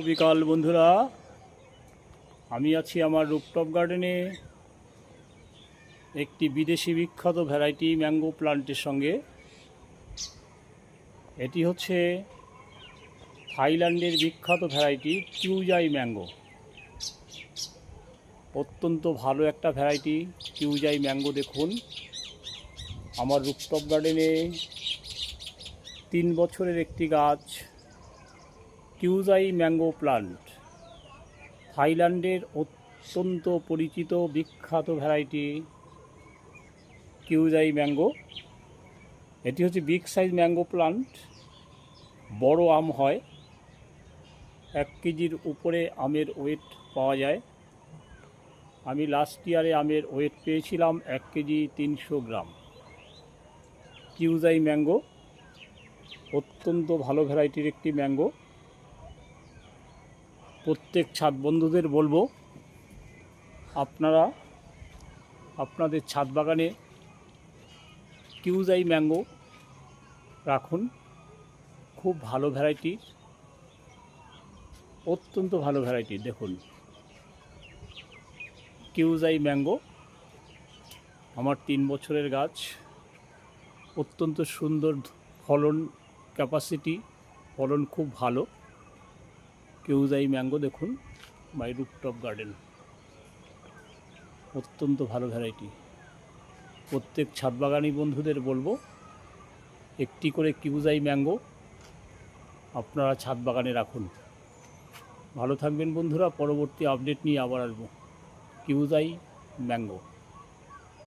বিকাল বন্ধুরা, আমি আছি আমার রুফটপ গার্ডেনে একটি বিদেশি বিখ্যাত ভ্যারাইটি ম্যাঙ্গো প্লান্টের সঙ্গে। এটি হচ্ছে থাইল্যান্ডের বিখ্যাত ভ্যারাইটি কিউজাই ম্যাঙ্গো। অত্যন্ত ভালো একটা ভ্যারাইটি কিউজাই ম্যাঙ্গো। দেখুন, আমার রুফটপ গার্ডেনে 3 বছরের একটি গাছ কিউজাই ম্যাঙ্গো প্লান্ট। থাইল্যান্ডের অত্যন্ত পরিচিত বিখ্যাত ভ্যারাইটি কিউজাই ম্যাঙ্গো। এটি হচ্ছে বিগ সাইজ ম্যাঙ্গো প্লান্ট। বড় আম হয়, 1 কেজির উপরে আমের ওয়েট পাওয়া যায়। আমি লাস্ট ইয়ারে আমের ওয়েট পেয়েছিলাম 1 কেজি 300 গ্রাম। কিউজাই ম্যাঙ্গো অত্যন্ত ভালো ভ্যারাইটির একটি ম্যাঙ্গো। প্রত্যেক ছাদ বন্ধুদের বলবো, আপনারা আপনাদের ছাদ বাগানে কিউজাই ম্যাঙ্গো রাখুন। খুব ভালো ভ্যারাইটি, অত্যন্ত ভালো ভ্যারাইটি। দেখুন, কিউজাই ম্যাঙ্গো আমার 3 বছরের গাছ। অত্যন্ত সুন্দর ফলন ক্যাপাসিটি, ফলন খুব ভালো। কিউজাই ম্যাঙ্গো দেখুন, মাই রুফটপ গার্ডেন। অত্যন্ত ভালো ভ্যারাইটি। প্রত্যেক ছাদ বাগানি বন্ধুদের বলবো, একটি করে কিউজাই ম্যাঙ্গো আপনারা ছাদ বাগানে রাখুন। ভালো থাকবেন বন্ধুরা। পরবর্তী আপডেট নিয়ে আবার আসবো। কিউজাই ম্যাঙ্গো।